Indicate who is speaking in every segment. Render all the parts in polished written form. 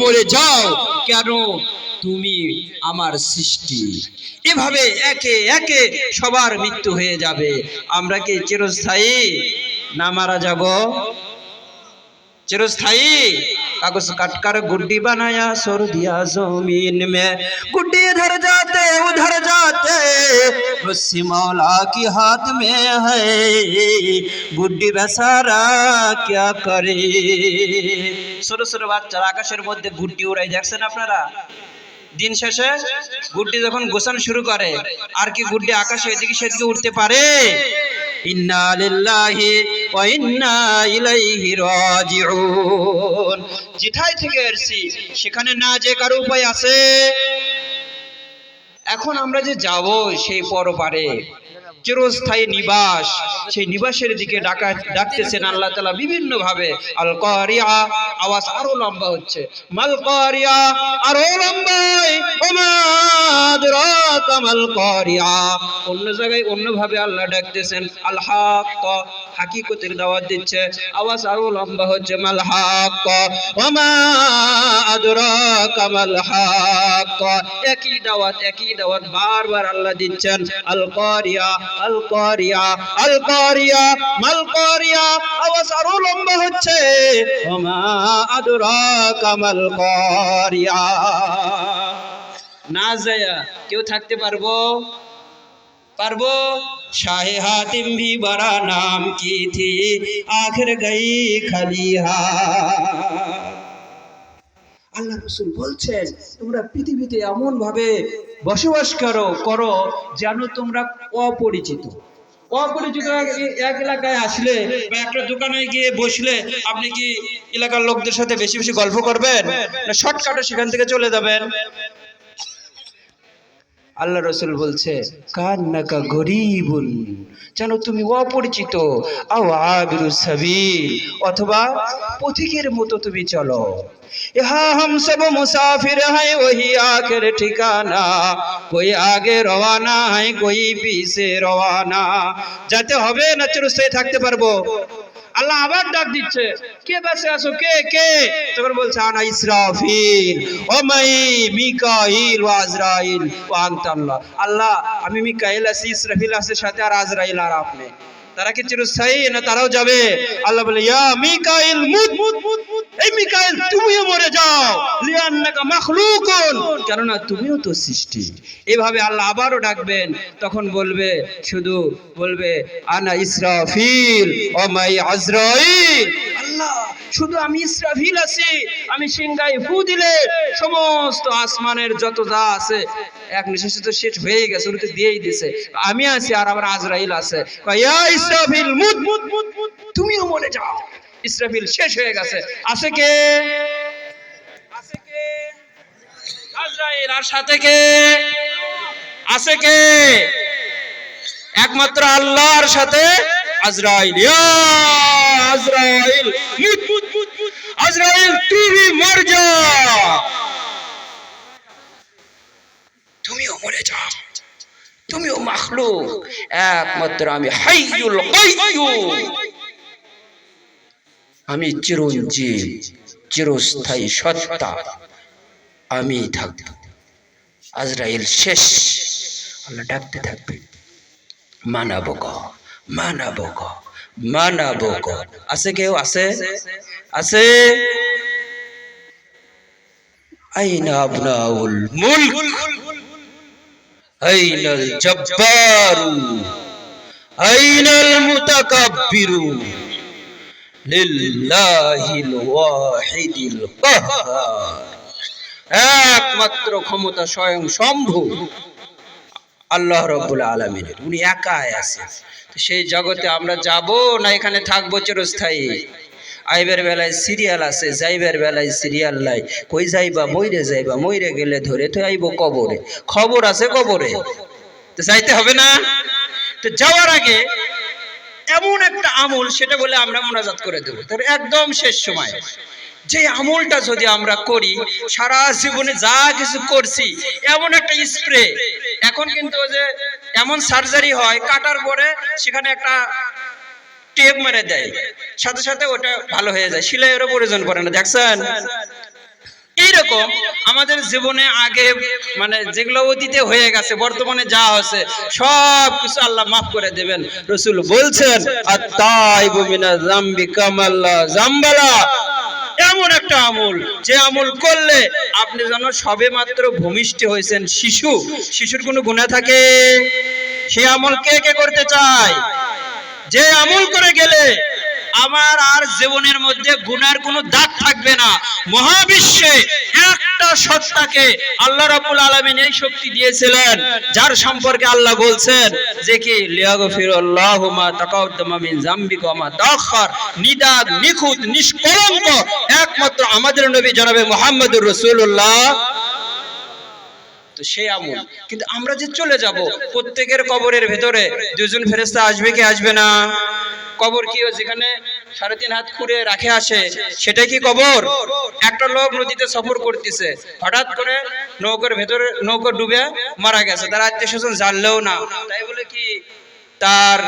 Speaker 1: মরে যাও, কেন তুমি আমার সৃষ্টি। এভাবে একে একে সবার মৃত্যু হয়ে যাবে। আমরা কি চিরস্থায়ী না মারা যাব? चिरस्थाई कागज काटकर गुड्डी बनाया छोड़ दिया जमीन में। गुड्डी इधर जाते उधर जाते रस्सी मौला की हाथ में है, गुड्डी बेचारा क्या करे। ছোট ছোট বাচ্চারা আকাশের মধ্যে গুড্ডি উড়াই দেখছেন আপনারা? দিন শেষে গুড্ডি যখন গোছানো শুরু করে, আর কি গুড্ডি আকাশে এদিকে সেদিকে উঠতে পারে? ইন্না লিল্লাহি ওয়া ইন্না ইলাইহি রাজিউন। যেটাই থেকে এসেছি সেখানে না যে কারো উপায় আছে। এখন আমরা যে যাব সেই পরপারে চিরস্থায়ী নিবাস, সেই নিবাসের দিকে ডাকতেছেন আল্লাহ তাআলা বিভিন্ন ভাবে। আল কারিয়া, আওয়াজ আরো লম্বা হচ্ছে, মাল কারিয়া আরো লম্বা, ওমা আদরাকা মাল কারিয়া। অন্য জায়গায় অন্য ভাবে আল্লাহ ডাকতেছেন আল হাক্ক, হাকিকতের দাওয়াত দিচ্ছে, আওয়াজ আরো লম্বা হচ্ছে, মাল হাক্ক ওমা আদরাকা মাল হাক্ক। একই দাওয়াত বারবার আল্লাহ দিচ্ছেন। আল কারিয়া আল কারিয়া আল কারিয়া মাল কারিয়া, আওয়াজ আরো লম্বা হচ্ছে, ওমা আদরাকা মাল কারিয়া। না যায় কেউ থাকতে পারবো? शाहे हातिम भी बड़ा नाम की थी, आखिर गई खाली हाथ। আল্লাহ রাসূল বলছেন তোমরা পৃথিবীতে এমন ভাবে বসবাস করো যেন তোমরা অপরিচিত এক এলাকায় আসলে বা একটা দোকানে গিয়ে বসলে আপনি কি এলাকার লোকদের সাথে বেশি বেশি গল্প করবেন, না শর্টকাটে সেখান থেকে চলে যাবেন? আল্লাহ রাসূল বলছে কান্নাকা গরীবুন, যেন তুমি অপরিচিত, আও আবিরুস সাবিল, অথবা পথিকের মতো তুমি চলো। ইহা হাম সব মুসাফির হ্যায় ওহি আখির ঠিকানা, কোই আগে রওয়ানা হ্যায় কোই পিছে রওয়ানা। যেতে হবে না চিরস্থায়ী থাকতে পারবো? আল্লাহ আবার ডাক দিচ্ছে, কে বেঁচে আছো? কে? তখন বলছে আনা ইসরাফিল ও মাই মিকাইল ওয়া আজরাইল ওয়া আনতা আল্লাহ। আল্লাহ আমি মিকাইল আছি, ইসরাফিল আছে সাথে, আর আজরাইল আর আপনি। তারা কি চিরস্থায়ী না তারাও যাবে? আল্লাহ বলে ইয়া মিকাইল মুত, এই মিকাইল তুমিও মরে যাও, লিআন্নাকা মাখলুকুন, কেননা তুমিও তো সৃষ্টি। এইভাবে আল্লাহ আবারও ডাকবেন, তখন শুধু বলবে আনা ইসরাফিল ও মাই আজরাইল। আল্লাহ শুধু আমি ইসরাফিল আছি, আমি সিংহায় ফু দিলে সমস্ত আসমানের যত যা আছে এক নিঃশ্বাসে তো শেষ হয়ে গেছে, উনি তো দিয়েই দিছে। আমি আছি আর আমার আজরাইল আছে, ইয়া ইসরাফিল মুত, তুমিও মরে যাও। ইসরাফিল শেষ হয়ে গেছে, আছে কে? আজরাইল। আর সাথে কে আছে? কে? একমাত্র আল্লাহর সাথে আজরাইল। ইয়া আজরাইল মুত, আজরাইল তুমি মর যাও, তুমিও মরে যাও, তুমিও মাখলুক, একমাত্র আমি হাইয়ুল কাইয়্যুম, আমি চিরঞ্জীব চিরস্থায়ী সত্তা, আমি থাকব। আজরাইল শেষ। আল্লাহ ডাকতে থাকবে মানাবো গো। আছে কেউ? আছে? আইনা আবনাউল মুলক, আইনাল জব্বারু, আইনাল মুতাকাব্বিরু, লিল্লাহিল ওয়াহিদিল কাহ্হার। একমাত্র ক্ষমতা স্বয়ং শম্ভু আল্লাহ রাব্বুল আলামিনের, উনি একাই আছেন। সেই জগতে আমরা যাব না এখানে থাকবো চিরস্থায়ী? আইবের বেলায় সিরিয়াল আছে, যাইবের বেলায় সিরিয়াল নাই। কই যাইবা? মইরে গেলে ধরে তো আইব কবরে, খবর আছে কবরে, তো যাইতে হবে না? তো যাওয়ার আগে এমন একটা আমল, সেটা বলে আমরা মুনাজাত করে দেবো। তাহলে একদম শেষ সময় যে আমলটা যদি আমরা করি, সারা জীবনে যা কিছু করছি, এমন একটা স্প্রে। এখন কিন্তু যে এমন সার্জারি হয়, কাটার পরে সেখানে একটা টেপ মেরে দেয়, সাথে সাথে ওটা ভালো হয়ে যায়, সেলাইয়েরও প্রয়োজন পড়ে না। দেখছেন?
Speaker 2: এইরকম আমাদের জীবনে আগে মানে যেগুলো অতীতে হয়ে গেছে, বর্তমানে যা হচ্ছে সব কিছু আল্লাহ মাফ করে দেবেন। রাসূল বলছেন আত-তাইবু মিনাজ যামবি কামাল্লা যামবালা, এমন একটা আমল যে আমল করলে আপনি যেন সবে মাত্র ভূমিষ্ঠ হয়েছেন শিশু, শিশুর কোনো গুনাহ থাকে? সেই আমল কে কে করতে চায়? যে আমল করে গেলে আমার আর জীবনের মধ্যে গুনার কোনো দাগ থাকবে না। মহাবিশ্বে একটা সত্তাকে আল্লাহ রাব্বুল আলামিন এই শক্তি দিয়েছিলেন, যার সম্পর্কে আল্লাহ বলছেন যে কি লিয়াগফিরুল্লাহু মা তাকাদ্দামা মিন যামবিকা ওয়া মা তাআখার, নিদাগ নিখুঁত নিষ্কলঙ্ক একমাত্র আমাদের নবী জনাবে মুহাম্মদুর রাসূলুল্লাহ। তো সেই আমল, কিন্তু আমরা যে চলে যাব, প্রত্যেকের কবরের ভেতরে দুজন ফেরেশতা আসবে কি আসবে না? কবর কি যেখানে 3.5 হাত খুঁড়ে রাখে আসে সেটাই কি কবর? একটা লোক নদীতে সফর করতেছে, হঠাৎ করে নৌকার ভেতরে নৌকা ডুবে মারা গেছে, তার আত্মীয় স্বজন জানলেও না, তাই বলে কি তার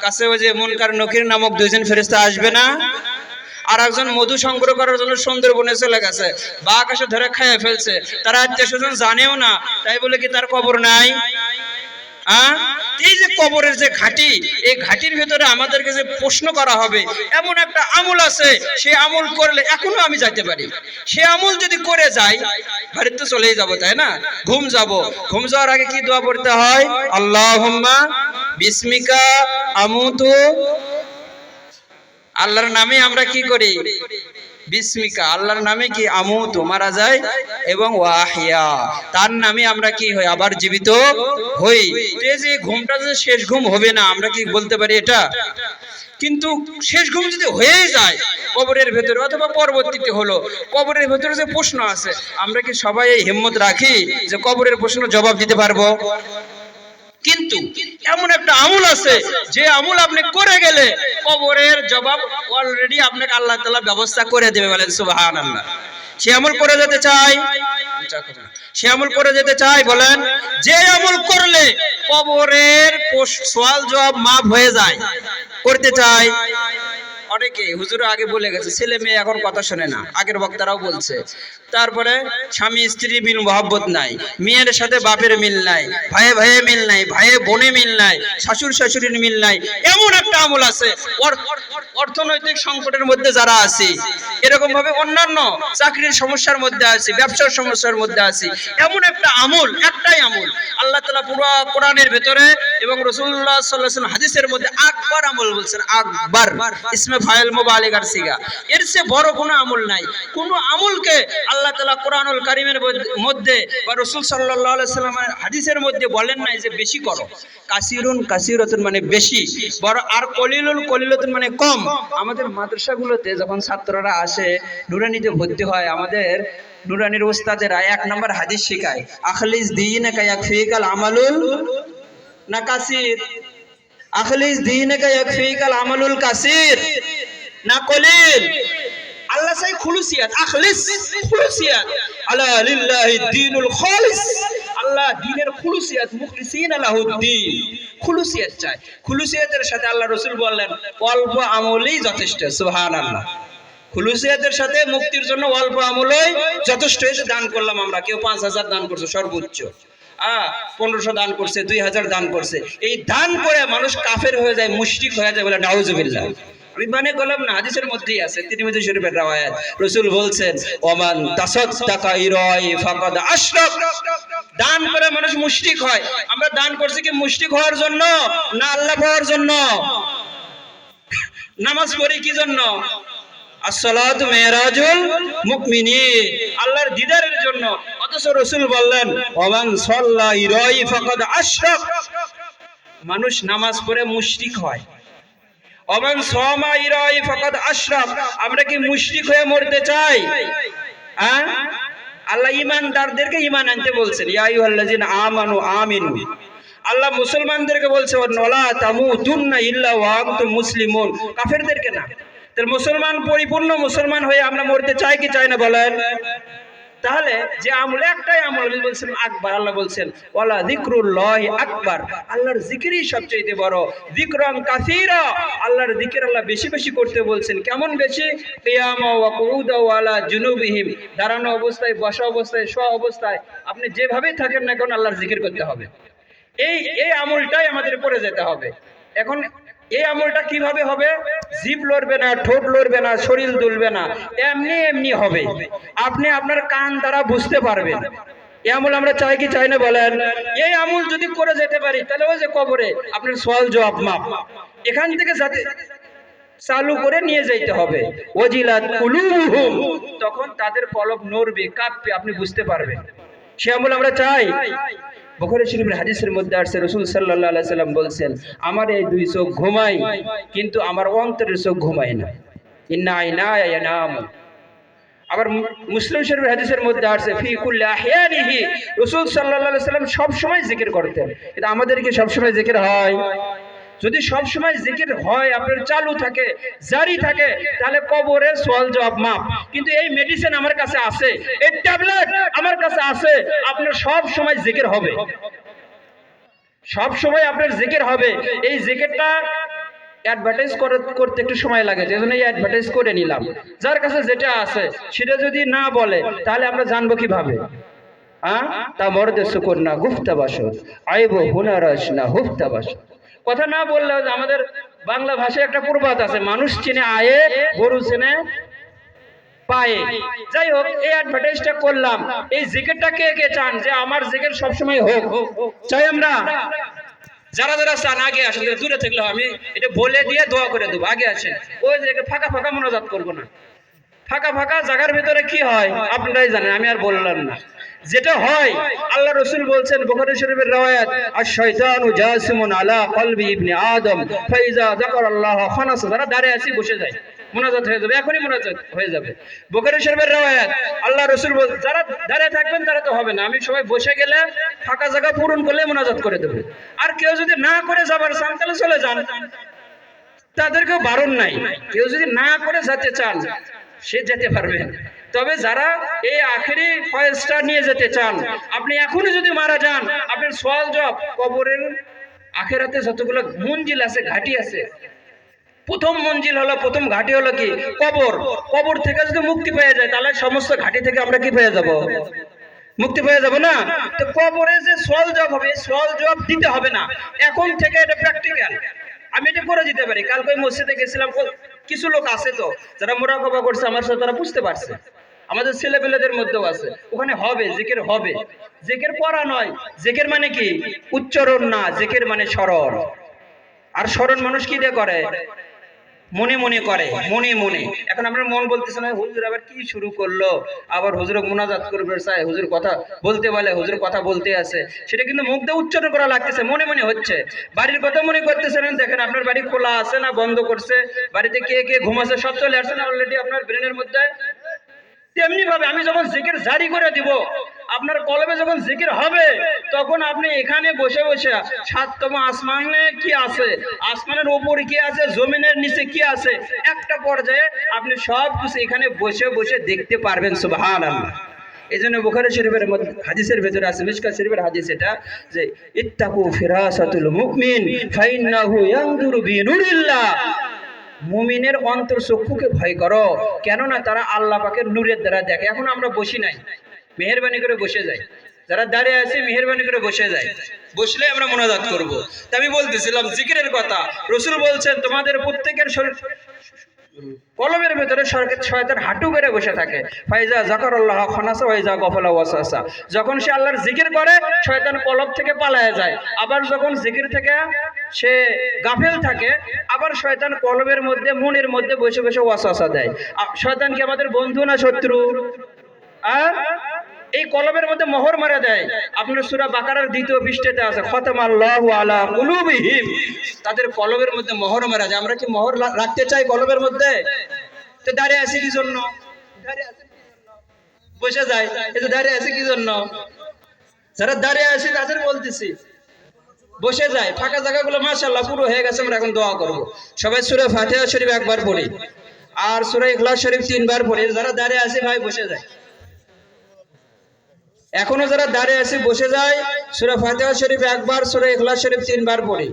Speaker 2: কাছে ওই যে মুনকার নকির নামক দুইজন ফেরেশতা আসবে না? আর একজন মধু সংগ্রহ করার জন্য সুন্দরবনে চলে গেছে, বাঘ এসে ধরে খেয়ে ফেলছে, তার আত্মীয় স্বজন জানেও না, তাই বলে কি তার কবর নাই? এই যে কবরের যে ঘাটি, এই ঘাটির ভেতরে আমাদেরকে যে প্রশ্ন করা হবে, এমন একটা আমল আছে, সেই আমল করলে এখনো আমি যাইতে পারি। সে আমল যদি করে যাই, বাড়িতে তো চলেই যাবো, তাই না? ঘুম যাব, ঘুম যাওয়ার আগে কি দোয়া পড়তে হয়? আল্লাহুম্মা বিসমিকা আমুতু, আল্লাহর নামে আমরা কি করি? বিসমিকা, আল্লাহর নামে কি আমুতু মারা যায়, এবং ওয়াহিয়া, তার নামে আমরা কি হই? আবার জীবিত হই। এই যে ঘুমটা যে শেষ ঘুম হবে না, আমরা কি বলতে পারি এটা? কিন্তু শেষ ঘুম যদি হয়ে যায় কবরের ভেতরে, অথবা পরবর্তীতে হলো কবরের ভেতরে যে প্রশ্ন আছে, আমরা কি সবাই এই হিম্মত রাখি যে কবরের প্রশ্ন জবাব দিতে পারবো? কিন্তু এমন একটা আমল আছে, যে আমল আপনি করে গেলে কবরের জবাব অলরেডি আপনাকে আল্লাহ তাআলা ব্যবস্থা করে দেবে। বলেন সুবহানাল্লাহ। সে আমল করে যেতে চাই, সে আমল করে যেতে চাই, বলেন যে আমল করলে কবরের সওয়াল জবাব মাফ হয়ে যায়, করতে চাই। অনেকে হুজুর আগে বলে গেছে, ছেলে মেয়ে এখন কথা শোনে না, আগের বক্তারাও বলছে। তারপরে স্বামী স্ত্রী মিল মহব্বত নাই, মেয়ের সাথে বাপের মিল নাই, ভাইয়ে ভাইয়ে মিল নাই, ভাইয়ে বোনে মিল নাই, শাশুড় শাশুড়ির মিল নাই। এমন একটা আমল আছে, অর্থনৈতিক সংকটের মধ্যে যারা আছে, এরকম ভাবে অন্যান্য চাকরির সমস্যার মধ্যে আছে, ব্যবসার সমস্যার মধ্যে আছে, এমন একটা আমল, একটাই আমল আল্লাহ তাআলা পুরো কোরআনের ভেতরে এবং রাসূলুল্লাহ সাল্লাল্লাহু আলাইহি ওয়াসাল্লাম হাদিসের মধ্যে আকবার আমল বলছেন। আকবার ইসমে ফাইল মুবালিগার সিগা, এর চেয়ে বড় কোনো আমল নাই। কোনো আমলকে আল্লাহ তাআলা কোরআনুল কারীমের মধ্যে বা রাসূল সাল্লাল্লাহু আলাইহি ওয়াসাল্লামের হাদিসের মধ্যে বলেন নাই যে বেশি করো। কাসিরুন কাসিরাতুন মানে বেশি, বড়, আর কলিলুল কলিলাতুন মানে কম। আমাদের মাদ্রাসাগুলোতে যখন ছাত্ররা আসে নুরানিতে ভর্তি হয়, আমাদের নুরানির উস্তাদেরা 1 নম্বর হাদিস শেখায়, আখলিস দীনাকা ইয়াকফিকাল আমালুল না কাসির, আখলিস দীনাকা ইয়াকফিকাল আমালুল কাসির না কলিল। আল্লাহ চাই খুলুসিয়াত, আখলিস খুলুসিয়াত, আলা লিল্লাহি দ্বীনুল খালিস, আল্লাহ দ্বীনের খুলুসিয়াত, মুখলিসিনা লাহুদ্দীন, খুলুসিয়াত চাই। খুলুসিয়াতের সাথে আল্লাহ রাসূল বললেন অল্প আমলই যথেষ্ট। সুবহানাল্লাহ। খুলুসিয়াতের সাথে মুক্তির জন্য অল্প আমলই যথেষ্ট। এসে দান করলাম আমরা, কেউ 5000 দান করছে সর্বোচ্চ, 1500 দান করছে, 2000 দান করছে। এই দান করে মানুষ কাফের হয়ে যায়, মুশরিক হয়ে যায়, বলে নাউজুবিল্লাহ। আমি মানে করলাম না, হাদিসের মধ্যেই আছে, তিরমিজি শরীফের riwayat। রাসূল বলছেন ওমান তাসাদদাকা ইরাই ফাকাদ আশরাক, দান করে মানুষ মুশরিক হয়। আমরা দান করছি কি মুশরিক হওয়ার জন্য না আল্লাহ পাওয়ার জন্য? নামাজ পড়ি কি জন্য? আসসালাতু মিরাজুল মুমিনিন, আল্লাহর দিদারের জন্য। অথচ রাসূল বললেন ওমান সাল্লা ইরাই ফাকাদ আশরাক, মানুষ নামাজ পড়ে মুশরিক হয়। ওমান সামা ইরাই ফাকাদ আশরাক, আমরা কি মুশরিক হয়ে মরতে চাই? আল্লাহ ঈমানদারদেরকে ঈমান আনতে বলছেন, ইয়া আইয়ুহাল্লাযিনা আমানু আমিনু। আল্লাহ মুসলমানদেরকে বলছে ওয়ালা তামুতুন্না ইল্লা ওয়া আনতুম মুসলিমুন, কাফেরদেরকে না। তাহলে মুসলমান, পরিপূর্ণ মুসলমান হয়ে আমরা মরতে চাই কি চাই না বলেন? তাহলে যে আমল একটাই আমল, আমি বলছেন আকবার, আল্লাহ বলছেন ওয়ালা যিকরুল্লাহি আকবার, আল্লাহর জিকিরই সবচেয়ে বড়। যিকরান কাসীরা, আল্লাহর জিকির আল্লাহ বেশি বেশি করতে বলছেন। কেমন বেশি? কিয়ামা ওয়া কুউদা ওয়া আলা জুনুবিহিম, দাঁড়ানো অবস্থায়, বসা অবস্থায়, শোয়া অবস্থায়, আপনি যেভাবেই থাকেন না কেন আল্লাহর জিকির করতে হবে। এই আমলটাই আমাদের পড়ে যেতে হবে। এখন এই আমলটা কিভাবে হবে? জিভ লড়বে না, ঠোঁট লড়বে না, শরীর দুলবে না, এমনি এমনি হবে। আপনি আপনার কান দ্বারা বুঝতে পারবেন। এই আমল আমরা চাই কি চাই না বলেন? এই আমল যদি করে যেতে পারি তাহলে ওই যে কবরে আপনার সওয়াল জবাব মাপ এখান থেকে যাতে চালু করে নিয়ে যাইতে হবে। ওয়াজিলাত কুলুবুহুম, তখন তাদের কলব নড়বে, কাঁপবে, আপনি বুঝতে পারবেন। সে আমল আমরা চাই। বুখারী শরীফের হাদিসের মধ্যে আসছে রাসূল সাল্লাল্লাহু আলাইহি সাল্লাম বলছেন, আমার এই দুই চোখ ঘুমায় কিন্তু আমার অন্তরের চোখ ঘুমায় না। ইন্না আইনায়া ইয়ানামু। আবার মুসলিম শরীফের হাদিসের মধ্যে আসছে ফি কুল্লি আহইয়ানিহি, রাসূল সাল্লাল্লাহু আলাইহি সাল্লাম সব সময় জিকির করতেন। কিন্তু আমাদের কি সব সময় জিকির হয়? যদি সব সময় জিকির হয়, আপনার চালু থাকে, জারি থাকে, তাহলে কবরে সওয়াল জবাব মাপ। কিন্তু এই মেডিসিন আমার কাছে আছে, এই ট্যাবলেট আমার কাছে আছে, আপনার সব সময় জিকির হবে, সব সময় আপনার জিকির হবে। এই জিকিরটা অ্যাডভার্টাইজ করতে একটু সময় লাগে, যেজন্য এই অ্যাডভার্টাইজ করে নিলাম। যার কাছে যেটা আছে সেটা যদি না বলে তাহলে আমরা জানবো কিভাবে? তা মর্দে শুকর না গুফতা বাসর, আইব হুনারাস না হুফতা বাসর। কথা না বললে আমাদের বাংলা ভাষায় একটা প্রবাদ আছে, মানুষ চেনে আয়ে, গরু চেনে পায়ে। যাই হোক, এই অ্যাডভার্টাইজটা করলাম। এই জিকিরটা কে কে চান যে আমার জিকির সবসময় হোক? চাই আমরা? যারা যারা চান আগে আসেন, দূরে থাকলে আমি এটা বলে দিয়ে দোয়া করে দেবো, আগে আসেন। ওই যে ফাঁকা ফাঁকা মোনাজাত করবো না। ফাঁকা ফাঁকা জায়গার ভিতরে কি হয় আপনারাই জানেন, আমি আর বললাম না। যেটা হয়, আল্লাহ রাসূল বলছেন বুখারী শরীফের riwayat, আশ-শাইতানু জাসিমুন আলা কলবি ইবনে আদম ফাইজা যাকারাল্লাহ খানাস। যারা দাঁড়িয়ে আছে বসে যায়, মোনাজাত হয়ে যাবে, এখনই মোনাজাত হয়ে যাবে। বুখারী শরীফের riwayat, আল্লাহ রাসূল বল, যারা দাঁড়িয়ে থাকবেন তারা তো হবে না, আমি সবাই বসে গেলে ফাঁকা জায়গা পূরণ করলে মোনাজাত করে দেব। আর কেউ যদি না করে যাবার চান তাহলে চলে যান, তাদেরকেও বারণ নাই। কেউ যদি না করে যেতে চান সে যেতে পারবেন। তবে যারা এই আখেরি ফয়েজটা নিয়ে যেতে চান, আপনি এখনই যদি মারা যান, আপনার সওয়াল জবাব কবরের আখেরাতে যতগুলো মঞ্জিল আছে, ঘাটি আছে, প্রথম মঞ্জিল হলো, প্রথম ঘাটি হলো কি? কবর। কবর থেকে যদি মুক্তি পেয়ে যায় তাহলে সমস্ত ঘাটি থেকে আমরা কি পেয়ে যাব? মুক্তি পেয়ে যাব না? তো কবরে যে সওয়াল জবাব হবে, সওয়াল জবাব দিতে হবে না এখন থেকে, এটা প্র্যাকটিক্যাল। আমি এটা করে দিতে পারি। কালকে ওই মসজিদে গেছিলাম, কিছু লোক আছে তো যারা মোরাকাবা করছে আমার সাথে, তারা বুঝতে পারছে, আমাদের ছেলেপেলেদের মধ্যেও আছে। ওখানে হবে জিকির, হবে জিকির, পড়া নয়। জিকির মানে কি? উচ্চারণ না, জিকির মানে স্মরণ। আর স্মরণ মানুষ কি দিয়ে করে? মনে মনে করে, মনে মনে। এখন আপনার মন বলতেছে না, হুজুর আবার কি শুরু করলো, আবার হুজুর মুনাজাত করবে, চাই হুজুর কথা বলতে বলে, হুজুর কথা বলতে আছে, সেটা কিন্তু মুখ দিয়ে উচ্চারণ করা লাগতেছে, মনে মনে হচ্ছে। বাড়ির কথা মনে করতেছেন, দেখেন আপনার বাড়ি খোলা আছে না বন্ধ করছে, বাড়িতে কে কে ঘুমাচ্ছে সব চলে আসছে না অলরেডি আপনার ব্রেনের মধ্যে। তেমনি ভাবে আমি যখন জিকির জারি করে দিব, আপনার কলবে যখন জিকির হবে, তখন আপনি এখানে বসে বসে সাততম আসমানে কি আছে, আসমানের উপরে কি আছে, জমিনের নিচে কি আছে, একটা পর্যায়ে আপনি সব কিছু এখানে বসে বসে দেখতে পারবেন। সুবহানাল্লাহ। এই জন্য বুখারী শরীফের হাদিসের ভেতরে আছে, মিশকাত শরীফের হাদিস এটা, যে ইত্তাকু ফিরাসাতুল মুমিন ফাইন্নাহু ইয়ানজুরু বিনুরিল্লাহ। মুমিনের অন্তর চক্ষুকে ভয় করো, কেননা তারা আল্লাহ পাকের নূরের দ্বারা দেখে। এখন আমরা বসি নাই, মেহেরবানি করে বসে যাই। যারা দাঁড়িয়ে আছে মেহেরবানি করে বসে যায়, বসলে আমরা মোনাজাত করব। তা আমি বলতেছিলাম জিকিরের কথা। রাসূল বলছেন তোমাদের প্রত্যেকের কলবের ভেতরে শয়তান হাঁটু বেড়ে বসে থাকে। ফাইজা যাকারাল্লাহ খানাসা ওয়াইজা গফলা ওয়াসাসা। যখন সে আল্লাহর জিকির করে, শয়তান কলব থেকে পালায়া যায়। আবার যখন জিকির থেকে সে গাফেল থাকে, আবার শয়তান কলবের মধ্যে, মনের মধ্যে বসে বসে ওয়াসওয়াসা দেয়। শয়তান কি আমাদের বন্ধু না শত্রু? আর এই কলবের মধ্যে মোহর মারা দেয়। আপনার সূরা বাকারার 2 পৃষ্ঠাতে আছে, খতামাল্লাহু আলা কুলুবিহিম। তাদের কলবের মধ্যে মোহর মারা যায়। আমরা কি মোহর রাখতে চাই কলবের মধ্যে? তো দাঁড়িয়ে আছে কি জন্য? বসে যায়। এই যে দাঁড়িয়ে আছে কি জন্য? যারা দাঁড়িয়ে আছে তাদের বলতেছি বসে যায়। ফাঁকা জায়গাগুলো মাশাআল্লাহ পুরো হয়ে গেছে। আমরা এখন দোয়া করব। সবাই সূরা ফাতিহা শরীফ একবার পড়ি, আর সূরা ইখলাস শরীফ 3 বার পড়ি। যারা দাঁড়িয়ে আছে ভাই বসে যায়। এখনো যারা দাঁড়িয়ে আছে বসে যায়, সূরা ফাতিহা শরীফ একবার, সূরা ইখলাস শরীফ 3 বার পড়ে।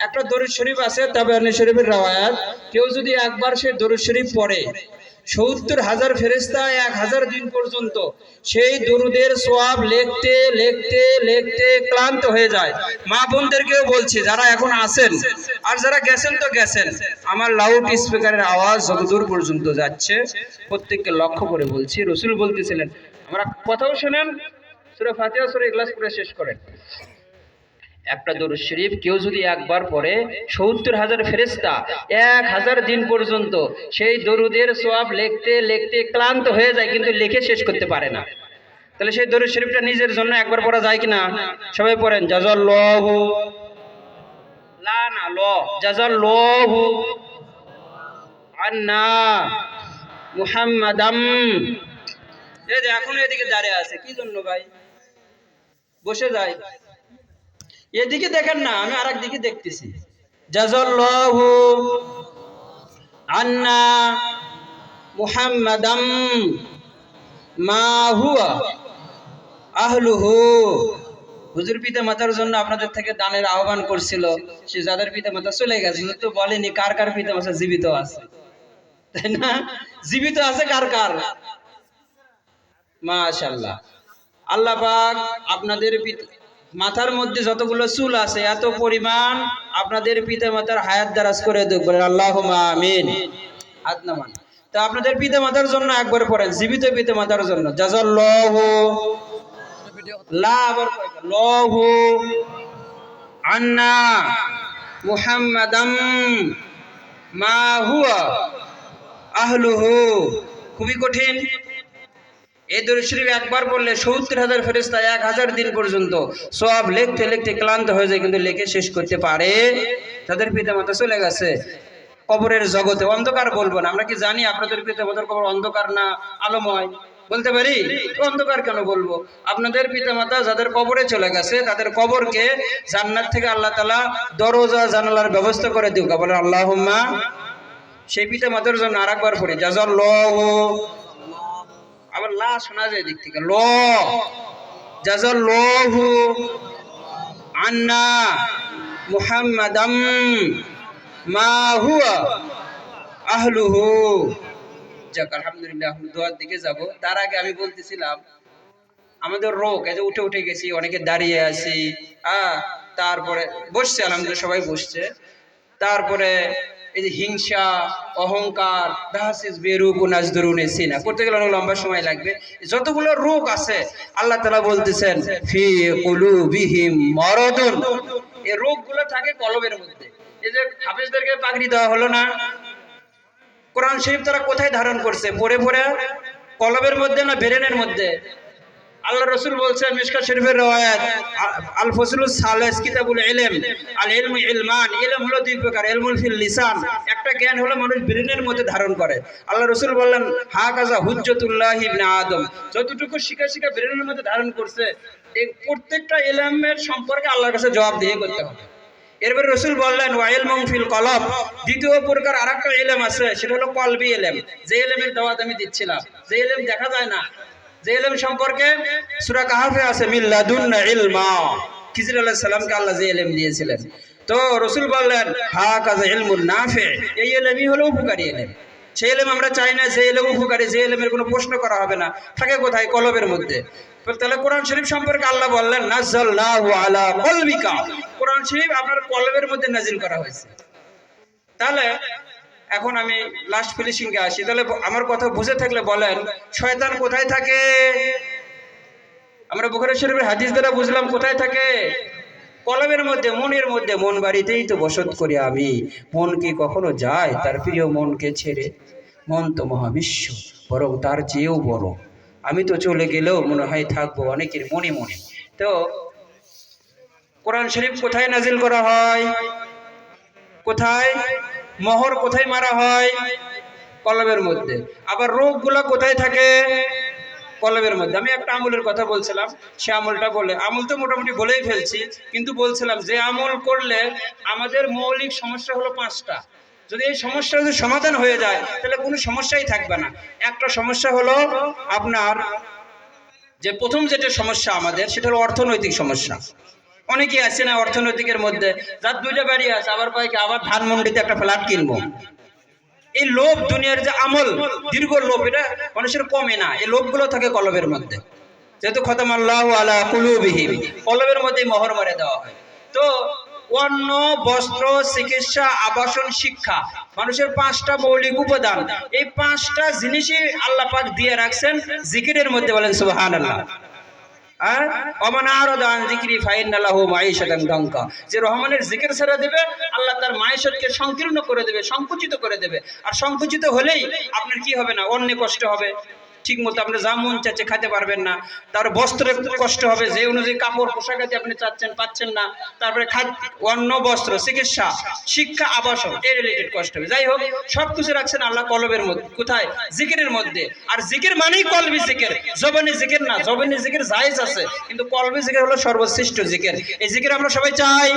Speaker 2: একটা দরুদ শরীফ আছে তাবায়ানী শরীফের রওয়ায়াত, কেউ যদি একবার সে দরুদ শরীফ পড়ে ৭০,০০০ ফেরেশতা ১,০০০ দিন পর্যন্ত সেই দরুদের সওয়াব লিখতে লিখতে লিখতে ক্লান্ত হয়ে যায়। মা বোনদেরকেও বলছি যারা এখন আছেন আর যারা গেছেন তো গেছেন, আমার লাউড স্পিকারের আওয়াজ যতদূর পর্যন্ত যাচ্ছে প্রত্যেককে লক্ষ্য করে বলছি, রাসূল বলতেছিলেন, আমরা কথাও শুনেন, সূরা ফাতিহা সূরা ইখলাস পড়ে শেষ করেন। একটা দরুদ শরীফ কেউ যদি একবার পড়ে ৭০,০০০ ফেরেশতা ১,০০০ দিন পর্যন্ত সেই দরুদের সওয়াব লিখতে লিখতে ক্লান্ত হয়ে যায়, কিন্তু লিখে শেষ করতে পারে না। তাহলে সেই দরুদ শরীফটা নিজের জন্য একবার পড়া যায় কিনা? সবাই পড়েন, জাযাল্লাহু লা না ল জাযাল্লাহু আন্না মুহাম্মাদাম। এই যে এখন এদিকে দাঁড়িয়ে আছে কি জন্য ভাই? বসে যায়, এদিকে দেখেন না, আমি আরেক দিকে দেখতেছি। জাযাল্লাহু আন্না মুহাম্মাদাম মা হুয়া আহলুহু। হুজুর পিতা মাতার জন্য আপনাদের থেকে দানের আহ্বান করছিল, সে যাদের পিতা মাতা চলে গেছে তো বলেনি কার কার পিতা মাতা জীবিত আছে, তাই না? জীবিত আছে কার কার? মাশাআল্লাহ। আল্লাহ পাক আপনাদের মাথার মধ্যে যতগুলো চুল আছে এত পরিমাণ আপনাদের পিতা মাতার হায়াত দারাজ করে দেখ, বলেন আল্লাহুম্মা আমিন। হাত নামান। তো আপনাদের পিতা মাতার জন্য একবার পড়েন, জীবিত পিতা মাতার জন্য জাযাল্লাহু লা আবার লাহু আন্না মুহাম্মাদাম মা হুয়া আহলুহু। খুবই কঠিন। এই দরুদ শরীফ একবার পড়লে ৭০,০০০ ফেরেশতা ১,০০০ দিন পর্যন্ত সওয়াব লিখতে লিখতে ক্লান্ত হয়ে যায়, কিন্তু লিখে শেষ করতে পারে। তাদের পিতা মাতা চলে গেছে কবরের জগতে, অন্ধকার বলবো না, আমরা কি জানি আপনাদের পিতা মাতার কবর অন্ধকার না আলোময়? বলতে পারি। অন্ধকার কেন বলবো? আপনাদের পিতা মাতা যাদের কবরে চলে গেছে তাদের কবরকে জান্নাত থেকে আল্লাহ তাআলা দরজা জানালার ব্যবস্থা করে দিক, বলেন আল্লাহুম্মা। সেই পিতা মাতার জন্য আরেকবার পড়ি, জাযাল্লাহু, আবার লা শোনা যায় দিক থেকে, ল জাযাল্লাহু আন্না মুহাম্মাদাম মা হুয়া আহলুহু। যাক আলহামদুলিল্লাহ, আমরা দোয়ার দিকে যাব। তার আগে আমি বলতেছিলাম আমাদের রোগ, এই যে উঠে উঠে গেছি, অনেকে দাঁড়িয়ে আছি, তারপরে বসছে, আলহামদুলিল্লাহ সবাই বসছে। তারপরে এই যে হিংসা, অহংকার, দাহাসিস বেরুকু নাজদুরুনে সিনা করতে গেলে অনেক লম্বা সময় লাগবে। যতগুলো রোগ আছে আল্লাহ তাআলা বলতেছেন ফি কুলুবিহিম মারাদুন, এই রোগগুলো থাকে কলবের মধ্যে। এই যে হাফেজদেরকে পাগড়ি দেওয়া হলো না, কোরআন শরীফ তারা কোথায় ধারণ করছে? পড়ে পড়ে কলবের মধ্যে না ব্রেনের মধ্যে? আল্লাহ রাসূল বলছেন মিশকাত শরীফের রওয়ায়াত, আল ফসলুস সালিস কিতাবুল ইলম, আল ইলমু ইলমান, ইলম হলো দুই প্রকার, ইলমুল ফিল লিসান, একটা জ্ঞান হলো মানুষ ব্রেনের মধ্যে ধারণ করে। আল্লাহ রাসূল বললেন হাকাযা হুজ্জাতুল্লাহ ইবনে আদম, যতটুকু শিখা শিখা ব্রেনের মধ্যে ধারণ করছে এই প্রত্যেকটা ইলমের সম্পর্কে আল্লাহর কাছে জবাবদিহি করতে হবে। এরপরে রাসূল বললেন ওয়া ইলমুন ফিল কলব, দ্বিতীয় প্রকার আরেকটা ইলম আছে, সেটা হলো কলবি ইলম, যে ইলমের দাওয়াত আমি দিচ্ছিলাম, যে ইলম দেখা যায় না, যে ইলম সম্পর্কে সূরা কাহফে আছে মিল্লাদুন্না ইলমা, খিজির আলাইহিস সালামকে আল্লাহ যে ইলম দিয়েছিলেন। তো রাসূল বললেন হাকাযা ইলমুন নাফি, এই ইলমই হলো উপকারী ইলম। সেই ইলম আমরা চাই না যে ইলম উপকারী, যে ইলমের কোনো প্রশ্ন করা হবে না, থাকে কোথায়? কলবের মধ্যে। তাহলে কোরআন শরীফ সম্পর্কে আল্লাহ বললেন নাযালনাহু আলা কলবিকা, কোরআন শরীফ আপনার কলবের মধ্যে নাজিল করা হয়েছে। তাহলে এখন আমি লাস্ট ফিনিশিং এ আসি। তাহলে আমার কথা বুঝে থাকলে বলেন শয়তান কোথায় থাকে? আমরা বুখারী শরীফের হাদিস দ্বারা বুঝলাম কোথায় থাকে? কলবের মধ্যে, মনের মধ্যে। মন বাড়িতেই তো বসত করি আমি, মন কি কখনো যায় তার প্রিয় মনকে ছেড়ে? মন তো মহাবিশ্ব, বরং তার চেয়েও বড়। আমি তো চলে গেলেও মনে হয় থাকবো অনেকের মনে মনে। তো কোরআন শরীফ কোথায় নাজিল করা হয়? কোথায়? মোহর কোথায় মারা হয়? কলবের মধ্যে। আবার রোগগুলা কোথায় থাকে? কলবের মধ্যে। আমি একটা আমলের কথা বলছিলাম, সে আমলটা বলে, আমল তো মোটামুটি বলেই ফেলছি, কিন্তু বলছিলাম যে আমল করলে আমাদের মৌলিক সমস্যা হলো 5টা। যদি এই সমস্যা যদি সমাধান হয়ে যায় তাহলে কোনো সমস্যাই থাকবে না। একটা সমস্যা হলো আপনার যে প্রথম যেটা সমস্যা আমাদের সেটা হলো অর্থনৈতিক সমস্যা। অনেকেই আছে না অর্থনৈতিকের মধ্যে, যার দুইটা বাড়ি আছে, আবার কয় কি আবার ধানমন্ডিতে একটা ফ্ল্যাট কিনবো। এই লোভ, দুনিয়ার যে আমল, দীর্ঘ লোভ, এটা মানুষের কমে না। এই লোভগুলো থাকে কলবের মধ্যে, যেহেতু খতামাল্লাহু আলা কুলুবিহিম, কলবের মধ্যে মোহর মারে দেওয়া হয়। তো অন্ন, বস্ত্র, চিকিৎসা, আবাসন, শিক্ষা, মানুষের 5টা মৌলিক উপাদান। এই 5টা জিনিসই আল্লাহ পাক দিয়ে রাখছেন জিকিরের মধ্যে। বলেন সুবহানাল্লাহ। আর ওমান আরাদা আন যিকরি ফাইন্না লাহু মাঈশাতান দানকা, যে রহমানের জিকির ছেড়ে দেবে আল্লাহ তার মাঈশাতকে সংকীর্ণ করে দেবে, সংকুচিত করে দেবে। আর সংকুচিত হলেই আপনার কি হবে না, অন্যে কষ্ট হবে, ঠিক মতো আপনি যা মন চাচ্ছে খেতে পারবেন না। তার বস্ত্রের কষ্ট হবে, যে অনুযায়ী কাপড় পোশাক আছে আপনি চাচ্ছেন পাচ্ছেন না। তারপরে অন্ন, বস্ত্র, চিকিৎসা, শিক্ষা, আবাসন, এই রিলেটেড কষ্ট হবে। যাই হোক, সবকিছু রাখছেন আল্লাহ কলবের মধ্যে। কোথায়? জিকিরের মধ্যে। আর জিকির মানেই কলবি জিকির, জবানি জিকির না। জবানি জিকির জায়েজ আছে, কিন্তু কলবি জিকির হলো সর্বশ্রেষ্ঠ জিকির। এই জিকির আমরা সবাই চাই,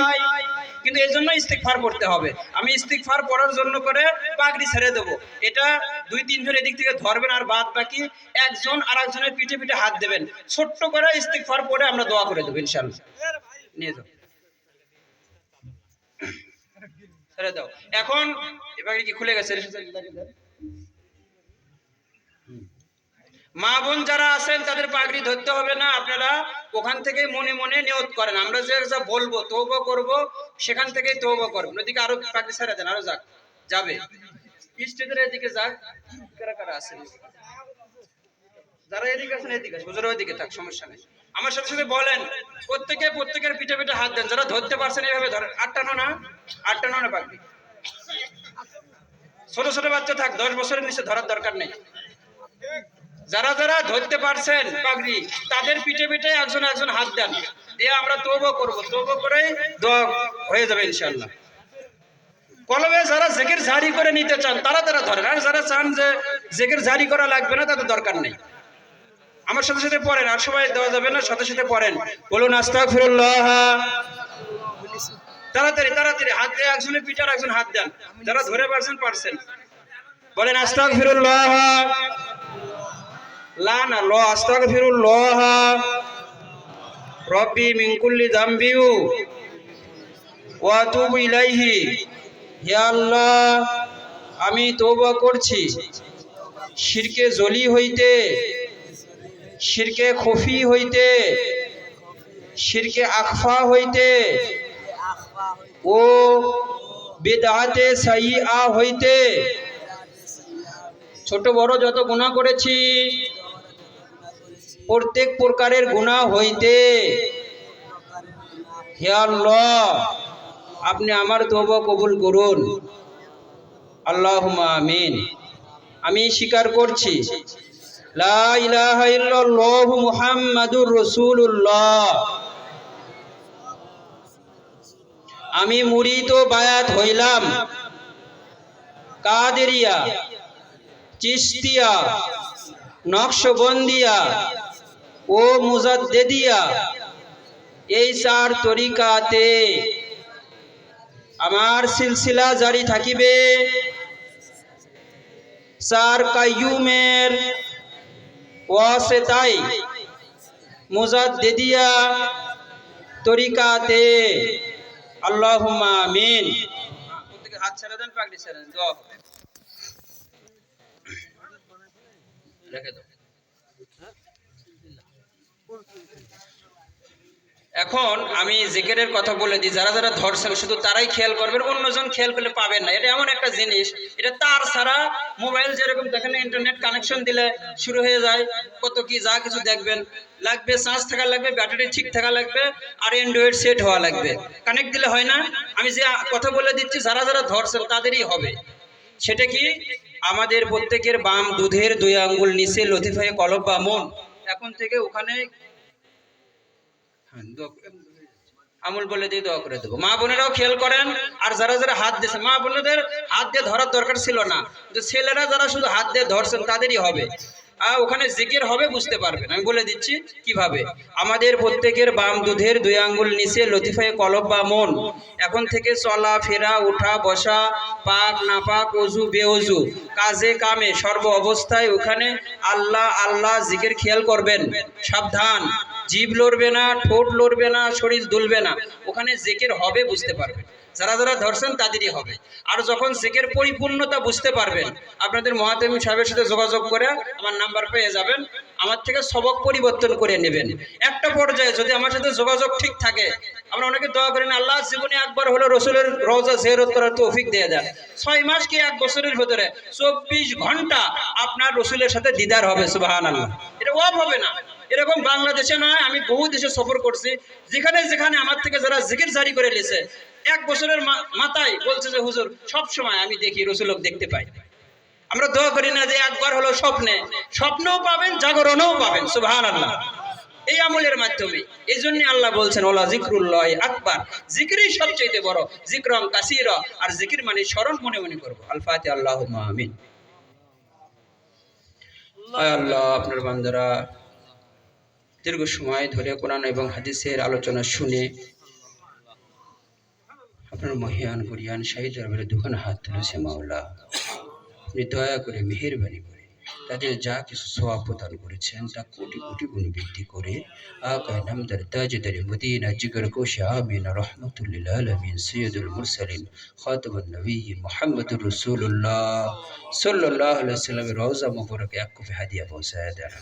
Speaker 2: কিন্তু এই জন্য ইস্তিগফার পড়তে হবে। আমি ইস্তিগফার পড়ার জন্য করে পাগড়ি ছেড়ে দেবো, এটা 2-3 জন এদিক থেকে ধরবেন, আর বাদ বাকি একজন আর একজনের পিঠে পিঠে হাত দেবেন। ছোট্ট করে ইস্তিগফার পড়ে আমরা দোয়া করে দেবো ইনশাআল্লাহ। নিয়ে যাও, ছেড়ে দাও। এখন এবার কি খুলে গেছে? মা বোন যারা আছেন তাদের পাগড়ি ধরতে হবে না, আপনারা ওখান থেকে মনে মনে নিয়ত করেন, আমরা যে যা বলবো তওবা করব, সেখান থেকেই তওবা করব। ওদিকে আরো পাগড়ি ছেড়ে দেন, আরো যাক, যাবে স্টেজের এদিকে যাক। কারা কারা আছেন? যারা এদিকে আছেন এদিকে আসেন, হুজুর ওইদিকে থাক, সমস্যা নেই। আমার সাথে সাথে বলেন, প্রত্যেকের পিঠে পিঠে হাত দেন। যারা ধরতে পারছেন এইভাবে ধরেন। 8টা না, 8টা না পাগড়ি। ছোট ছোট বাচ্চা থাক, 10 বছরের নিচে ধরার দরকার নেই। যারা যারা ধরতে পারছেন পাগড়ি, তাদের পিঠে পিঠে একজন একজন হাত দেন, দিয়ে আমরা তওবা করব। তওবা করে দোয়া হয়ে যাবে ইনশাআল্লাহ। কলবে যারা জিকির জারি করে নিতে চান তারা তারা ধরেন, আর যারা চান যে জিকির জারি করা লাগবে না তাদের দরকার নেই। আমার সাথে সাথে পড়েন, আর সবাই দেওয়া যাবে না, সাথে সাথে পড়েন। বলুন আস্তাগফিরুল্লাহ। তাড়াতাড়ি তাড়াতাড়ি হাত দিয়ে একজনের পিঠে আর একজন হাত দেন, যারা ধরে পারছেন বলেন আস্তাগফিরুল্লাহ। লা না ল, আস্তাগফিরুল্লাহ রব্বি মিন কুল্লি যামবি ওয়া আতুবু ইলাইহি। হে আল্লাহ, আমি তওবা করছি শিরকে জলি হইতে, শিরকে খফি হইতে, শিরকে আখফা হইতে ও বিদআতে সাইয়্যা হইতে, ছোট বড় যত গুনাহ করেছি প্রত্যেক প্রকারের গুনাহ হইতে হে আল্লাহ আপনি আমার তওবা কবুল করুন। আল্লাহুম্মা আমিন। আমি স্বীকার করছি লা ইলাহা ইল্লাল্লাহু মুহাম্মাদুর রাসূলুল্লাহ। আমি মুরিদ ও বায়াত হইলাম কাদেরিয়া, চিশতিয়া, নকশবন্দিয়া ও মুজাদ্দেদিয়া, এই 4 তরিকাতে আমার সিলসিলা জারি থাকিবে। 4 কাইয়ুমের ওয়াসিতায় মুজাদ্দেদিয়া তরিকাতে। আল্লাহুম্মা আমিন। প্রত্যেকে হাত ছেড়ে দেন, পাগড়ি ছেড়ে দেন, দোয়া হবে। রেখে দাও। এখন আমি জিকিরের কথা বলে দিই, যারা যারা ধরছেন শুধু তারাই খেয়াল করবেন, অন্যজন খেয়াল করলে পাবেন না। এটা এমন একটা জিনিস, এটা তার ছাড়া মোবাইল যেরকম দেখেন ইন্টারনেট কানেকশন দিলে শুরু হয়ে যায়, কত কি যা কিছু দেখবেন লাগবে, চার্জ থাকা লাগবে, ব্যাটারি ঠিক থাকা লাগবে, আর অ্যান্ড্রয়েড সেট হওয়া লাগবে, কানেক্ট দিলে হয় না। আমি যে কথা বলে দিচ্ছি যারা যারা ধরছেন তাদেরই হবে। সেটা কি? আমাদের প্রত্যেকের বাম দুধের 2 আঙ্গুল নিচে লতিফায়ে কলব বা মন, এখন থেকে ওখানে আমল বলে দিয়ে দোয়া করে দেবো। মা বোনেরাও খেয়াল করেন, আর যারা যারা হাত দিয়েছে, মা বোনেদের হাত দিয়ে ধরার দরকার ছিল না, কিন্তু ছেলেরা যারা শুধু হাত দিয়ে ধরছেন তাদেরই হবে। ওখানে জিকির হবে বুঝতে পারবেন। আমি বলে দিচ্ছি কিভাবে। আমাদের প্রত্যেকের বাম দুধের 2 আঙ্গুল নিচে লতিফায়ে কলব বা মন। এখন থেকে চলা ফেরা, ওঠা বসা, পাক নাপাক, অজু বেঅজু, কাজে কামে সর্ব অবস্থায় ওখানে আল্লাহ আল্লাহ জিকির খেয়াল করবেন। সাবধান, জিভ লড়বে না, ঠোঁট লড়বে না, শরীর দুলবে না। ওখানে জিকির হবে বুঝতে পারবেন। যারা যারা ধরছেন তাদেরই হবে। আর যখন জিকির পরিপূর্ণতা বুঝতে পারবেন, আপনাদের মুআজ্জিম সাহেবের সাথে যোগাযোগ করে আমার নাম্বার পেয়ে যাবেন, আমার থেকে সবক পরিবর্তন করে নেবেন। একটা পর্যায়ে যদি আমার সাথে যোগাযোগ ঠিক থাকে, আমরা অনেকে দোয়া করেন আল্লাহ জীবনে একবার হলো রসুলের রওজা জিয়ারত করার তৌফিক দিয়ে দেন। 6 মাস কি 1 বছরের ভিতরে 24 ঘন্টা আপনার রসুলের সাথে দিদার হবে। সুবহানাল্লাহ। এটা ওয়াব হবে না। এরকম বাংলাদেশে নয়, আমি বহু দেশে সফর করছি, যেখানে যেখানে আমার থেকে যারা জিকির জারি করে নিয়েছে 1 বছরের মাথায় বলছে যে হুজুর সব সময় আমি দেখি রসুলক দেখতে পাই। আমরা দোয়া করি না যে একবার হলো স্বপ্নে, স্বপ্নও পাবেন, জাগরণও পাবেন। সুবহানাল্লাহ। এই আমলের মাধ্যমে এই জন্য আল্লাহ বলছেন ওলা জিক্রুল্লাহ আকবার, জিকিরই সবচেয়ে বড়, জিক্রম কাসীরা, আর জিকির মানে স্মরণ মনে মনে করব। আল ফাতিহা। আল্লাহুম্মা আমিন। আয় আল্লাহ, আপনার বান্দারা দীর্ঘ সময় ধরে কোরআন এবং হাদিসের আলোচনা শুনে আপনার মহিয়ান গুরিয়ান শাহী দরবারে দুখানা হাত তুলেছে মাওলা। আপনি দয়া করে মেহেরবানি করে তাদের যা কিছু সওয়াব প্রদান করেছেন তা কোটি কোটি গুণ বৃদ্ধি করে আকায়ে নামদার তাজদার মদিনা জিগর কোশে আমিন রহমাতুল লিল আলামিন সৈয়দুল মুরসালিন খাতামুন নবিয়্যিন মুহাম্মদুর রাসূলুল্লাহ সাল্লাল্লাহু আলাইহি ওয়াসাল্লামের রওজা মুবারকে এক কফি হাদিয়া পৌঁছায় দেন।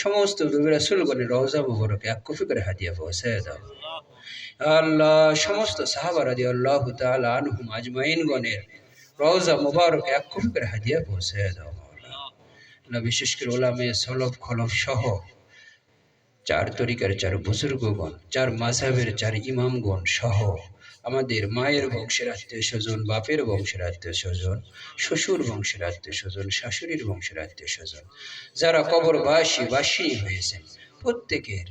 Speaker 2: সমস্ত নবী রাসূলগণের রওজা মুবারকে এক কফি করে হাদিয়া পৌঁছায় দাও। আল্লাহ, সমস্ত সাহাবা রাদিয়াল্লাহু তাআলা আনহুম আজমাইন গণের রওজা মুবারক এক কপি করে হাদিয়া পৌঁছায় দাও মাওলা। আল্লাহ, বিশেষ করে ওলামে সলফ খলফ সহ 4 তরিকার 4 বুজুর্গগণ, 4 মাযহাবের 4 ইমামগণ সহ আমাদের মায়ের বংশের আত্মীয় স্বজন, বাপের বংশের আত্মীয় স্বজন, শ্বশুর বংশের আত্মীয় স্বজন, শাশুড়ির বংশের আত্মীয় স্বজন, যারা কবরবাসী হয়েছেন প্রত্যেকের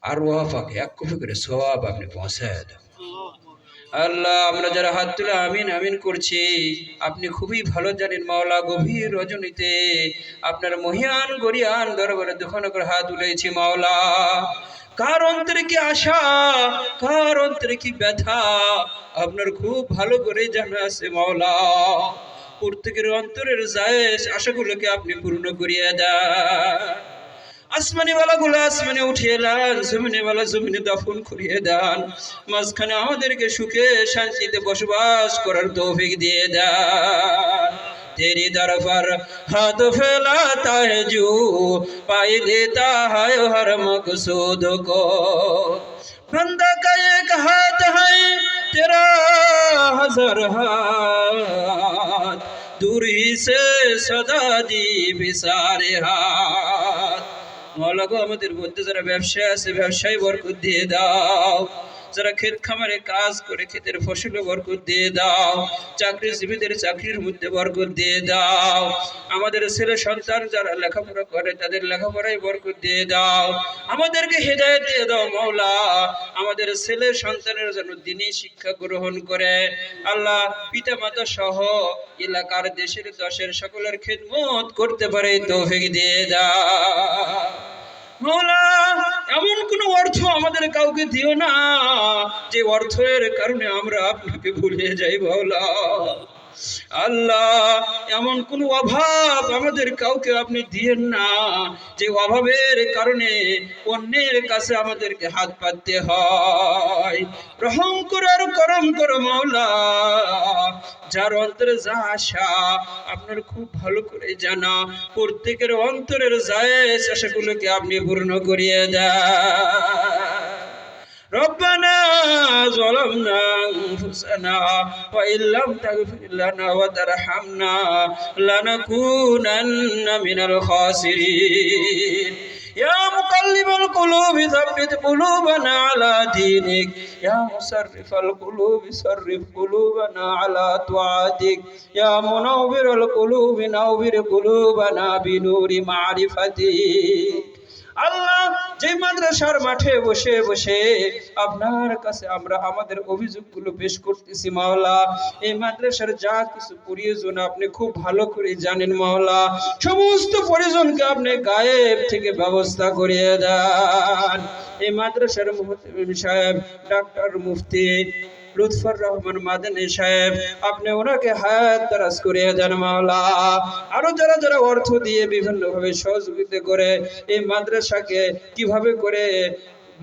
Speaker 2: আরওয়াহ পাকে এক কপি করে সওয়াব আপনি পৌঁছায় দাও। আল্লাহ, আমরা যারা হাত তুলে আমিন আমিন করছি, আপনি খুবই ভালো জানেন মাওলা, গভীর রজনীতে আপনার মহিয়ান গরিয়ান দরবারে দুখানা করে হাত তুলেছি মাওলা। কার অন্তরে কি আশা, কার অন্তরে কি ব্যথা আপনার খুব ভালো করে জানা আছে মাওলা। প্রত্যেকের অন্তরের জায়েজ আশাগুলোকে আপনি পূর্ণ করিয়ে দেন। আসমানি ওয়ালাগুলো আসমানে উঠিয়ে দেন, জমিনে ওয়ালা জমিনে দাফন করিয়ে দেন। মাঝখানে আমাদেরকে সুখে শান্তিতে বসবাস করার তৌফিক দিয়ে দেন। तेरी दर पर हाथ फैलाता है जो पाई देता है हर मकसूद को। बंदा का एक हाथ है तेरा 1000 हाथ, दूर ही से सदा दी बिसारे हाथ। মওলা গো, আমাদের মধ্যে যারা ব্যবসায় আছে ব্যবসায় বরকত দিয়ে দাও, যারা ক্ষেত খামারে কাজ করে ক্ষেতের ফসলে বরকত দিয়ে দাও, চাকরিজীবীদের চাকরির মধ্যে বরকত দিয়ে দাও, আমাদের ছেলে সন্তান যারা লেখাপড়া করে তাদের লেখাপড়ায় বরকত দিয়ে দাও, আমাদেরকে হেদায়েত দিয়ে দাও মাওলা। আমাদের ছেলে সন্তানের জন্য দ্বীনি শিক্ষা গ্রহণ করে আল্লাহ পিতা মাতা সহ এলাকার দেশের দশের সকলের খেদমত করতে পারে তৌফিক দিয়ে দাও মাওলা। এমন কোন অর্থ আমাদের কাউকে দিও না যে অর্থের কারণে আমরা আপনাকে ভুলে যাই মাওলা। আল্লাহ, এমন কোন অভাব আমাদের কাউকে আপনি দিয়েন না যে অভাবের কারণে অন্যের কাছে আমাদেরকে হাত পাততে হয়। রহম করো আর করম করো মাওলা। যার অন্তরে যা আশা আপনার খুব ভালো করে জানা, প্রত্যেকের অন্তরের জায়েজ আশাগুলোকে আপনি পূর্ণ করিয়ে দেন। ربنا ظلمنا أنفسنا وإن لم تغفر لنا وترحمنا لنكونن من الخاسرين يا مقلب القلوب ثبت قلوبنا على دينك يا مصرف القلوب صرف قلوبنا على طاعتك يا منور القلوب نور قلوبنا بنور معرفتك আল্লাহ, যে মাদ্রাসার মাঠে বসে বসে আপনার কাছে আমরা আমাদের অভিযোগগুলো পেশ করতেছি মাওলা, এই মাদ্রাসার যা কিছু প্রয়োজন আপনি খুব ভালো করে জানেন মাওলা, সমস্ত প্রয়োজনকে আপনি গায়েব থেকে ব্যবস্থা করিয়ে দেন। এই মাদ্রাসার মুহতামিম সাহেব ডাক্তার মুফতি লুৎফর রহমান মাদানী সাহেব, আপনি ওনাকে হায়াত দারাজ করিয়ে দেন মাওলা। আরো যারা যারা অর্থ দিয়ে বিভিন্ন ভাবে সহযোগিতা করে এই মাদ্রাসাকে কিভাবে করে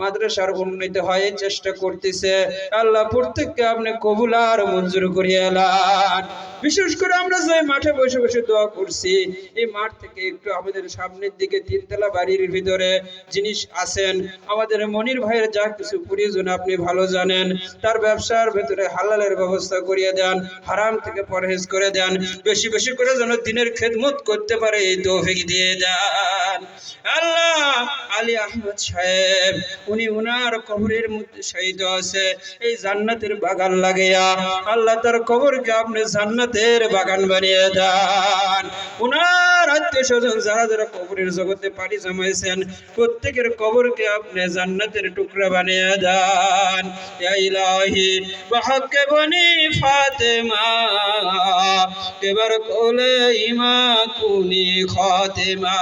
Speaker 2: মাদ্রাসার উন্নতি হয় এই চেষ্টা করতেছে, আল্লাহ প্রত্যেককে আপনি কবুল আর মঞ্জুর করিয়ে এলান। বিশেষ করে আমরা যে মাঠে বসে বসে দোয়া করছি, এই মাঠ থেকে একটু আমাদের সামনের দিকে তিনতলা বাড়ির ভিতরে জিনিস আছেন, আমাদের মনির ভাইয়ের যা কিছু প্রয়োজন আপনি ভালো জানেন, তার ব্যবসার ভেতরে হালালের ব্যবস্থা করিয়ে দেন, হারাম থেকে পরহেজ করে দেন, বেশি বেশি করে যেন দিনের খেদমত করতে পারে এই তৌফিক দিয়ে দেন। আল্লাহ, আলী আহমদ সাহেব, উনি উনার কবরের মধ্যে শহীদ আছে, এই জান্নাতের বাগান লাগিয়া আল্লাহ তার কবরকে আপনি জান্নাতের বাগান বানিয়ে দেন। উনার আত্মীয় স্বজন যারা যারা কবরের জগতে পাড়ি জমাইছেন, প্রত্যেকের কবরকে আপনি জান্নাতের টুকরা বানিয়ে দেন। ইয়া ইলাহি বাহকে বনি ফাতেমা কেবার কোলে ইমা কুনি খাতেমা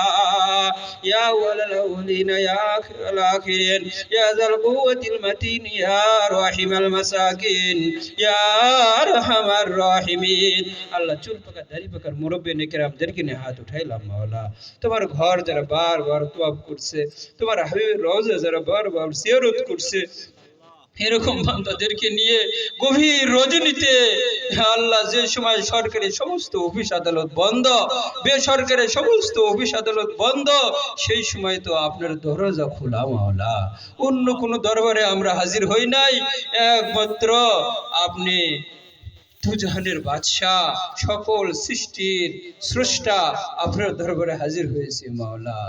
Speaker 2: ইয়া ওয়ালাল আউলিন ইয়া আখিরাল আখিরিন ইয়া যাল কুওয়াতিল মাতিন ইয়া রাহিমাল মাসাকিন ইয়া আরহামার রাহিমিন। আল্লাহ, চুল পাকা দাড়ি পাকার মুরব্বি নেকেরামদেরকে নিয়ে হাত উঠাইলাম মাওলা, তোমার ঘর যারা বারবার তওয়াব করছে, তোমার হাবিবের রওজা যারা বারবার জিয়ারত করছে, এরকম বান্দাদেরকে নিয়ে গভীর রজনীতে আল্লাহ, যে সময় সরকারি সমস্ত অফিস আদালত বন্ধ, বেসরকারি সমস্ত অফিস আদালত বন্ধ, সেই সময় তো আপনার দরজা খোলা মাওলা, অন্য কোনো দরবারে আমরা হাজির হই নাই, একমাত্র আপনি দুজাহানের বাদশাহ, সকল সৃষ্টির স্রষ্টা, আপনার দরবারে হাজির হয়েছে মাওলা।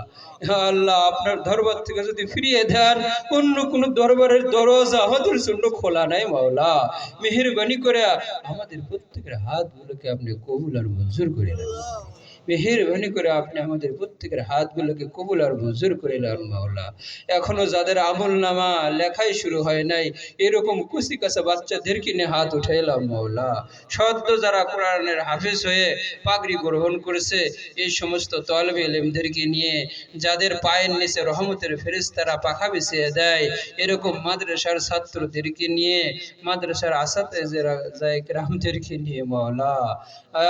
Speaker 2: আল্লাহ, আপনার দরবার থেকে যদি ফিরিয়ে দেন, অন্য কোন দরবারের দরজা আমাদের জন্য খোলা নাই মাওলা। মেহেরবানি করে আমাদের প্রত্যেকের হাতগুলোকে আপনি কবুল আর মঞ্জুর করে নেন। মেহেরবানি করে আপনি আমাদের প্রত্যেকের হাতগুলোকে কবুল আর মঞ্জুর করে নেন মাওলা। এখনো যাদের আমল নামা লেখাই শুরু হয় নাই, এরকম কুচি কাঁচা বাচ্চাদেরকে নিয়ে হাত উঠাইলাম মাওলা। সদ্য যারা কোরআনের হাফেজ হয়ে পাগড়ি গ্রহণ করেছে, এই সমস্ত তলবে ইলমদেরকে নিয়ে, যাদের পায়ের নিচে রহমতের ফেরেশতারা পাখা বিছিয়ে দেয়, এরকম মাদ্রাসার ছাত্রদেরকে নিয়ে, মাদ্রাসার আসাতেজায়ে কেরামদেরকে নিয়ে মাওলা।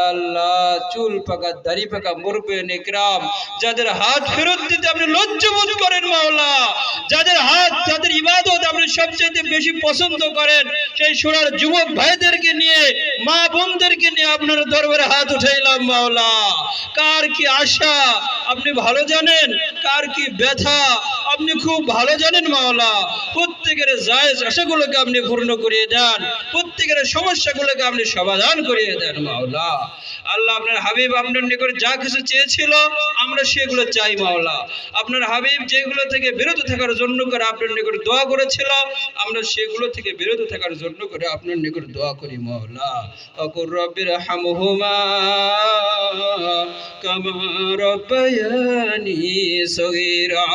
Speaker 2: আল্লাহ, চুল পাকা দাড়ি পাকা মুরব্বিয়ানে কেরাম, যাদের হাত ফেরত দিতে আপনি লজ্জাবোধ করেন মাওলা, যাদের হাত, যাদের ইবাদত আপনি সবচেয়ে বেশি পছন্দ করেন, সেই সোনার যুবক ভাইদেরকে নিয়ে, মা বোনদেরকে নিয়ে আপনার দরবারে হাত উঠাইলাম মাওলা। কার কি আশা আপনি ভালো জানেন, কার কি ব্যথা আপনি খুব ভালো জানেন মাওলা। প্রত্যেকের জায়েজ আশাগুলোকে আপনি পূর্ণ করিয়ে দেন, প্রত্যেকের সমস্যাগুলোকে আপনি সমাধান করিয়ে দেন মাওলা। আল্লাহ, আপনার হাবিব আপনার নিকট যা কিছু চেয়েছিল আমরা সেগুলো চাই মাওলা। আপনার হাবিব যেগুলো থেকে বিরত থাকার জন্য করে আপনার নিকট দোয়া করেছিল, আমরা সেগুলো থেকে বিরত থাকার জন্য করে আপনার নিকট দোয়া করি মাওলা। আকুর রব্বির হামহুমা কামা রব্বায়ানি সগীরা,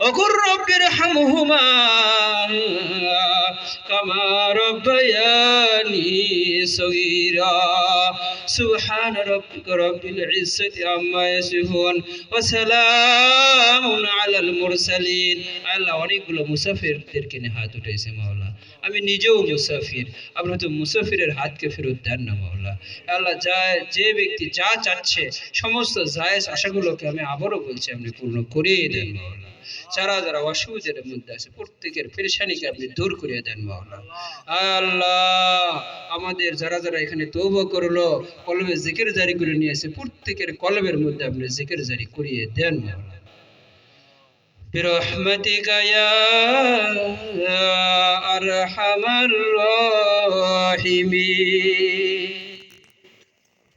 Speaker 2: আকুর রব্বির হামহুমা কামা রব্বায়ানি সগীরা। সুবহান রাব্বিকা রব্বিল ইজ্জাতি আম্মা ইয়াসিফুন ওয়া সালামুন আলাল মুরসালিন। আল্লাহ, অনেকগুলো মুসাফিরদেরকে নিয়ে হাত উঠেছে মাওলা, আমি নিজেও মুসাফির, আপনি তো মুসাফিরের হাতকে ফেরত দেন না মাওলা। আল্লাহ, যে ব্যক্তি যা চাচ্ছে সমস্ত জায়েজ আশাগুলোকে আমি আবারও বলছি আপনি পূর্ণ করিয়ে দেন মাওলা। যারা যারা অসুবিধার মধ্যে আছে প্রত্যেকের পেরেশানিকে আপনি দূর করিয়ে দেন মাওলা। আল্লাহ, আমাদের যারা যারা এখানে তওবা করলো, কলবে জিকির জারি করে নিয়েছে, প্রত্যেকের কলবের মধ্যে আপনি জিকির জারি করিয়ে দেন মাওলা। برحمتك يا أرحم الراحمين।